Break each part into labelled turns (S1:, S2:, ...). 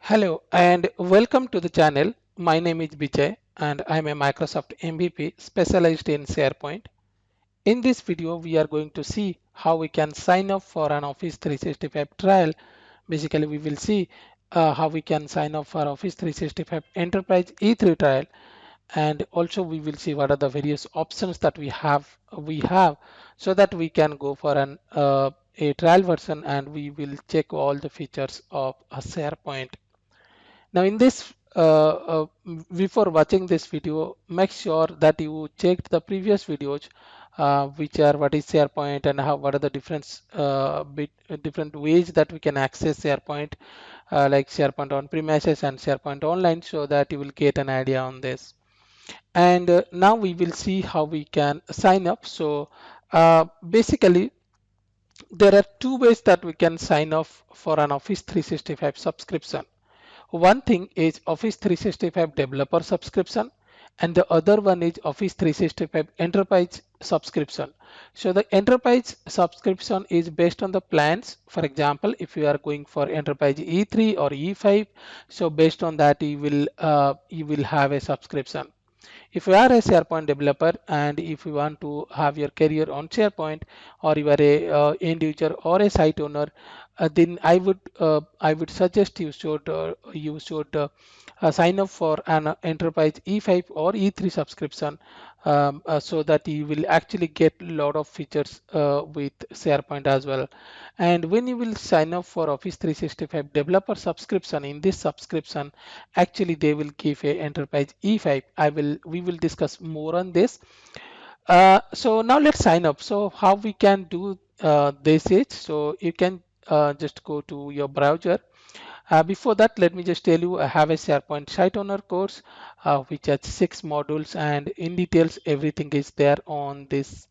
S1: Hello and welcome to the channel. My name is Vijay and I'm a Microsoft MVP specialized in SharePoint. In this video, we are going to see how we can sign up for an Office 365 trial. Basically, we will see how we can sign up for Office 365 Enterprise E3 trial, and also we will see what are the various options that we have so that we can go for a trial version and we will check all the features of a SharePoint. Now in this, before watching this video, make sure that you checked the previous videos, which are what is SharePoint and what are the different ways that we can access SharePoint, like SharePoint on premises and SharePoint online, so that you will get an idea on this. And now we will see how we can sign up. So basically, there are two ways that we can sign up for an Office 365 subscription. One thing is Office 365 developer subscription, and the other one is Office 365 enterprise subscription. So the enterprise subscription is based on the plans. For example, if you are going for enterprise E3 or E5, so based on that you will have a subscription. If you are a SharePoint developer and if you want to have your career on SharePoint, or you are a end user or a site owner, then I would suggest you should sign up for an enterprise E5 or E3 subscription, so that you will actually get a lot of features with SharePoint as well. And when you will sign up for Office 365 developer subscription, in this subscription, actually they will give a enterprise E5. We will discuss more on this. So now let's sign up. So how we can do this is, so you can just go to your browser. Before that, let me just tell you, I have a SharePoint site owner course, which has 6 modules, and in details, everything is there on this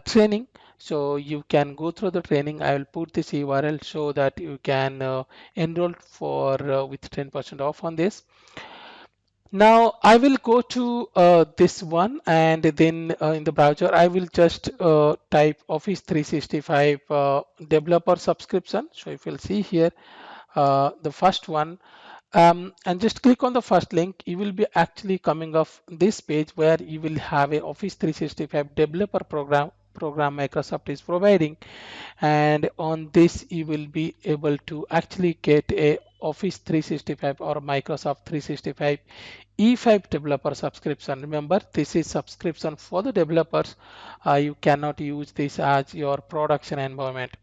S1: training. So you can go through the training. I will put this URL so that you can enroll for with 10% off on this. Now I will go to this one, and then in the browser I will just type Office 365 developer subscription. So if you'll see here, the first one, and just click on the first link, you will be actually coming off this page where you will have a Office 365 developer program Microsoft is providing, and on this you will be able to actually get a Office 365 or Microsoft 365 E5 developer subscription. Remember, this is subscription for the developers. You cannot use this as your production environment,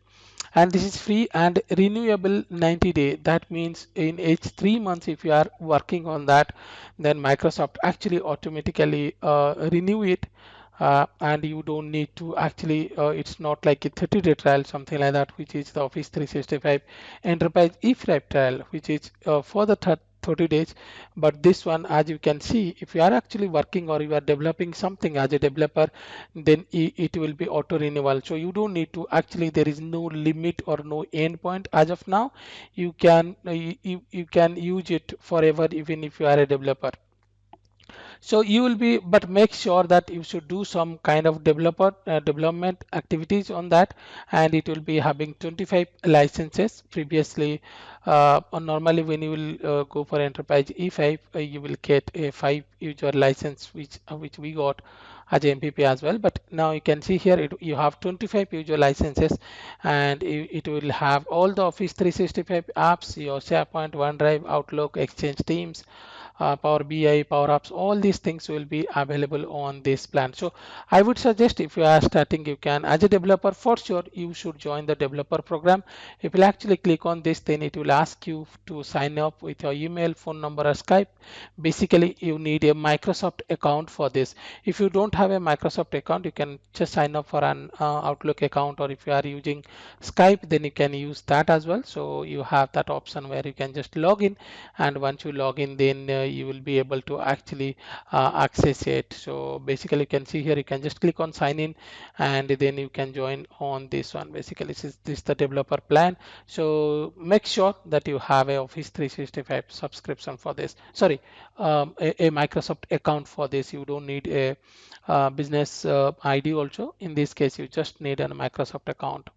S1: and this is free and renewable 90-day. That means in each 3 months, if you are working on that, then Microsoft actually automatically renew it, and you don't need to actually, it's not like a 30-day trial, something like that, which is the Office 365 Enterprise E5 trial, which is for the 30 days. But this one, as you can see, if you are actually working or you are developing something as a developer, then it will be auto renewal. So you don't need to actually, there is no limit or no endpoint as of now. You can use it forever even if you are a developer. So you will be, but make sure that you should do some kind of development activities on that, and it will be having 25 licenses. Previously, normally when you will go for enterprise E5, you will get a 5 user license, which we got as a MPP as well. But now you can see here, you have 25 user licenses, and it will have all the Office 365 apps, your SharePoint, OneDrive, Outlook, Exchange, Teams, Power BI, Power Apps, all these things will be available on this plan. So I would suggest, if you are starting, you can, as a developer, for sure, you should join the developer program. If you actually click on this, then it will ask you to sign up with your email, phone number, or Skype. Basically, you need a Microsoft account for this. If you don't have a Microsoft account, you can just sign up for an Outlook account, or if you are using Skype, then you can use that as well. So you have that option where you can just log in, and once you log in, then you will be able to actually access it. So basically, you can see here, you can just click on sign in, and then you can join on this one. Basically, this is the developer plan. So make sure that you have a Office 365 subscription for this. Sorry, a Microsoft account for this. You don't need a business ID also. In this case, you just need a Microsoft account.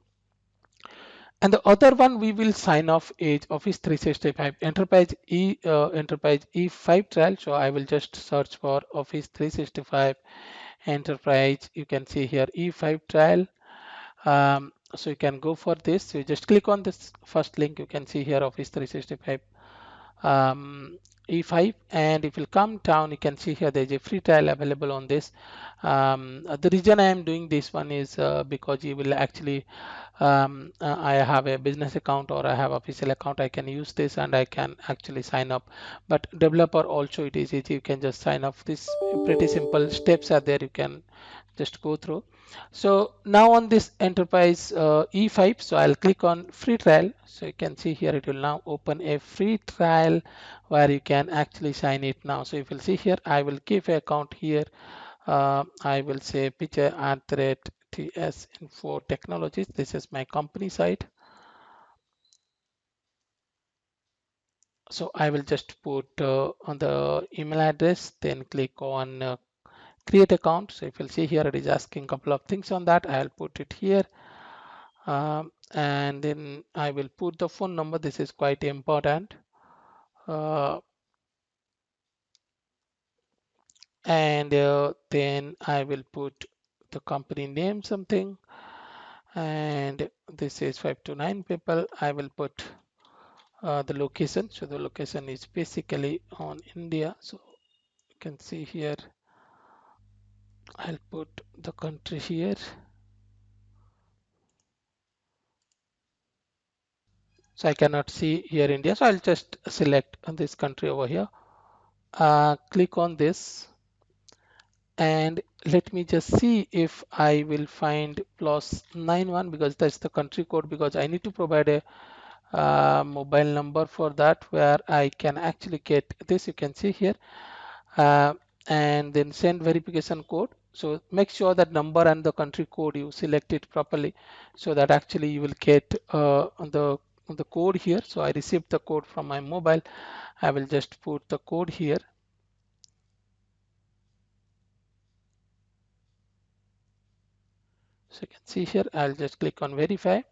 S1: And the other one we will sign off is Office 365 Enterprise E5 trial. So I will just search for Office 365 Enterprise. You can see here E5 trial. So you can go for this. So you just click on this first link. You can see here Office 365 E5, and if you come down, you can see here there's a free trial available on this. The reason I am doing this one is because you will actually I have a business account or I have official account, I can use this and I can actually sign up. But developer also it is easy, you can just sign up. This pretty simple steps are there, you can just go through. So now on this enterprise E5, so I'll click on free trial. So you can see here it will now open a free trial where you can actually sign it now. So if you'll see here, I will give an account here. I will say picture at TS Info Technologies. This is my company site. So I will just put on the email address, then click on create account. So if you'll see here, it is asking a couple of things on that. I'll put it here. And then I will put the phone number. This is quite important. And then I will put the company name something. And this is 5 to 9 people. I will put the location. So the location is basically on India. So you can see here, I'll put the country here. So I cannot see here India. So I'll just select this country over here. Click on this and let me just see if I will find +91 because that's the country code, because I need to provide a mobile number for that where I can actually get this. You can see here uh, and then send verification code. So make sure that number and the country code you select it properly so that actually you will get the code here. So I received the code from my mobile. I will just put the code here. So you can see here, I'll just click on verify.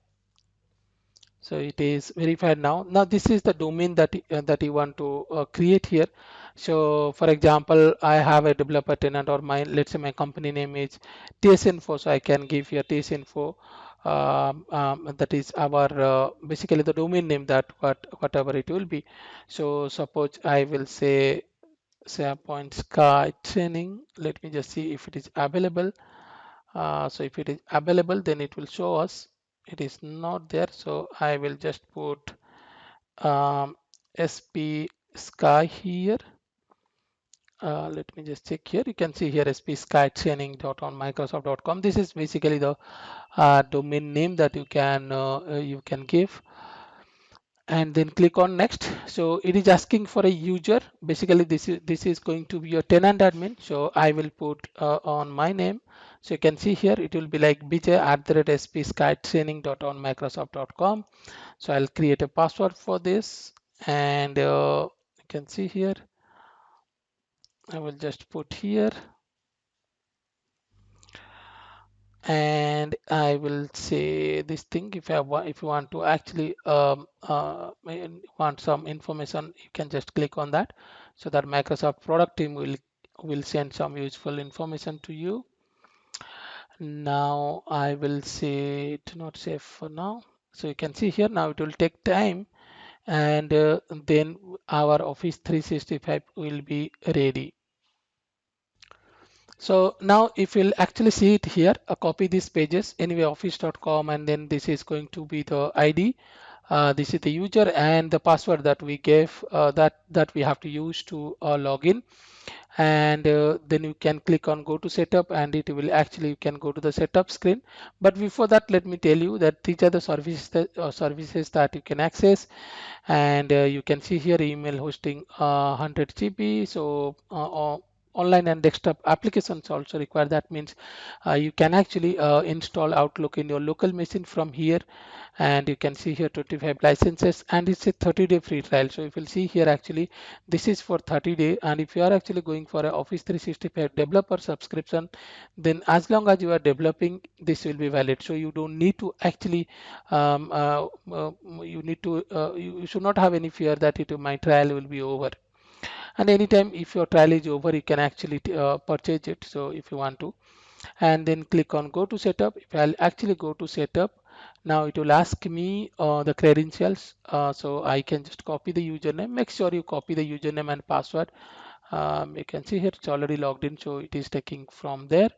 S1: So it is verified now. Now this is the domain that you want to create here. So for example, I have a developer tenant, or my, let's say my company name is TSInfo. So I can give here TSInfo. That is our basically the domain name, that whatever it will be. So suppose I will say SharePoint Sky Training. Let me just see if it is available. So if it is available, then it will show us. It is not there, so I will just put SP Sky here. Let me just check here. You can see here SP Sky Training.onmicrosoft.com. This is basically the domain name that you can give, and then click on next. So it is asking for a user. Basically this is going to be your tenant admin. So I will put on my name. So you can see here it will be like bj@spskytraining.onmicrosoft.com. So I'll create a password for this, and you can see here I will just put here, and I will say this thing. If if you want to actually want some information, you can just click on that, so that Microsoft product team will send some useful information to you. Now I will say do not save for now. So you can see here now it will take time, and then our Office 365 will be ready. So now if you'll actually see it here, copy these pages anyway, office.com, and then this is going to be the ID. This is the user and the password that we gave, that we have to use to log in. And then you can click on go to setup, and it will actually, you can go to the setup screen. But before that, let me tell you that these are the services that you can access. And you can see here email hosting 100 GB. So online and desktop applications also require. That means you can actually install Outlook in your local machine from here, and you can see here 25 licenses, and it's a 30-day free trial. So if you'll see here, actually this is for 30 days, and if you are actually going for a Office 365 developer subscription, then as long as you are developing, this will be valid. So you don't need to actually you should not have any fear that my trial will be over. And anytime if your trial is over, you can actually purchase it, so if you want to. And then click on go to setup. If I'll actually go to setup, now it will ask me the credentials, so I can just copy the username. Make sure you copy the username and password. You can see here it's already logged in, so it is taking from there.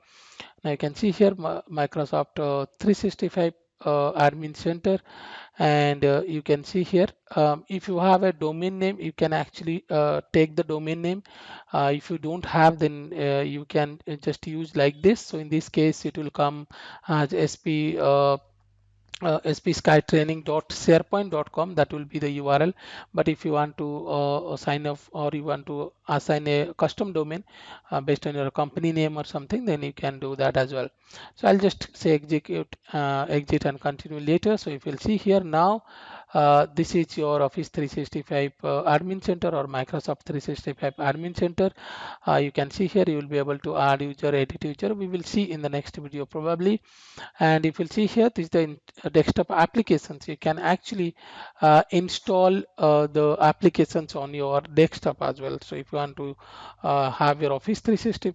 S1: Now you can see here Microsoft 365 admin center, and you can see here, if you have a domain name, you can actually take the domain name. If you don't have, then you can just use like this. So in this case, it will come as spskytraining.sharepoint.com. That will be the URL. But if you want to sign up, or you want to assign a custom domain based on your company name or something, then you can do that as well. So I'll just say exit and continue later. So if you'll see here now, this is your Office 365 admin center, or Microsoft 365 admin center. You can see here you will be able to add user, edit user. We will see in the next video probably. And if you'll see here, this is the desktop applications. You can actually install the applications on your desktop as well. So if you want to have your Office 360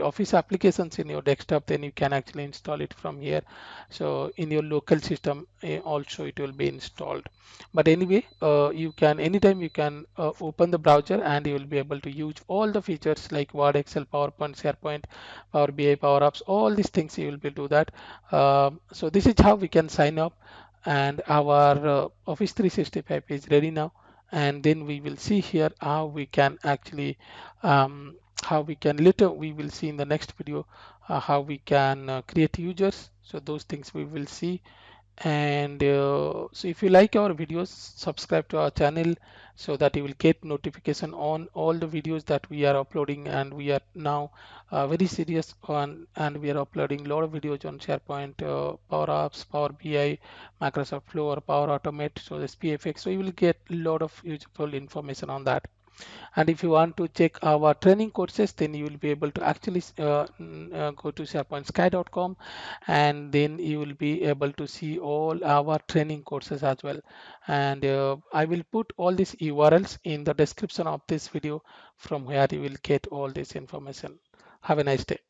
S1: Office applications in your desktop, then you can actually install it from here. So in your local system also it will be installed. But anyway, you can anytime you can open the browser, and you will be able to use all the features like Word, Excel, PowerPoint, SharePoint, Power BI, Power Apps, all these things you will be do that. So this is how we can sign up, and our Office 365 is ready now. And then we will see here how we can actually how we can later we will see in the next video how we can create users. So those things we will see. And so if you like our videos, subscribe to our channel so that you will get notification on all the videos that we are uploading. And we are now very serious on, and we are uploading a lot of videos on SharePoint, Power Apps, Power BI, Microsoft Flow, or Power Automate, so the SPFx. So you will get a lot of useful information on that. And if you want to check our training courses, then you will be able to actually go to sharepointsky.com, and then you will be able to see all our training courses as well. And I will put all these URLs in the description of this video, from where you will get all this information. Have a nice day.